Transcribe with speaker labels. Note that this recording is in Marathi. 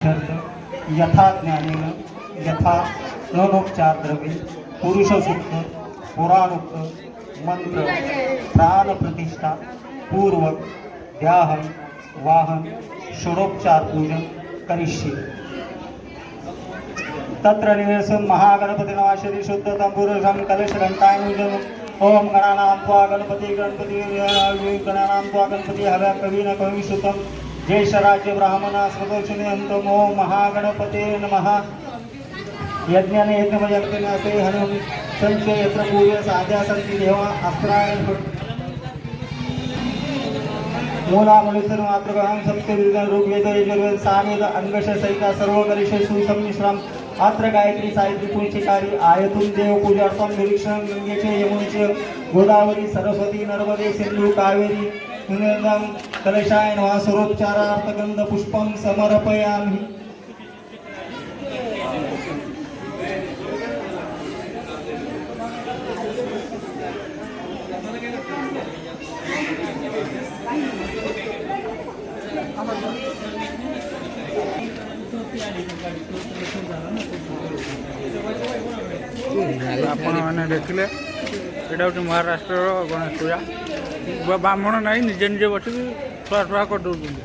Speaker 1: यथा ज्ञानेन यथा नोपचार द्रव्य पुरुषसूक्त पुराणोक्त मंत्र प्राण प्रतिष्ठा पूर्वक व्याहन वाहन षोडोपचार पूजन करिष्ये। तत्र निवेशन महागणपति नवाशरी शुद्धतम पुरुषम कलश घंटानुजम ओम गणानां त्वा गणपति हव्या कवीन कवि सुतम जय राज्य ब्राह्मणा स्वदर्शनयंतम ओम महागणपते नमः। यज्ञाने यज्ञमयज्ञने असे हनुम संचय यत्र पूर्य साध्या संति देवा अस्त्राय मूलामूलितर मात्रगहं सप्तविध ऋग्वेद यजुर्वेद सामवेद अंगश सहिता सर्व करिष्ये सुसम्मिश्रम अत्र गायत्री साहित्य पुण्यकारी आयतुन देव पूजार्थम निरीक्षण गंगेचे यमुनेचे गोदावरी सरस्वती नर्मदे सिंधु कावेरी नर्मदं कलशाय नमः। स्वरोपचारार्थ गंध पुष्पं समर्पयामि।
Speaker 2: आपण मैंने देखिले यहाँ हूँ महाराष्ट्र गणेश पूजा ब्राह्मण ना निजे निजे बस छुआ छुआ कर दौरान।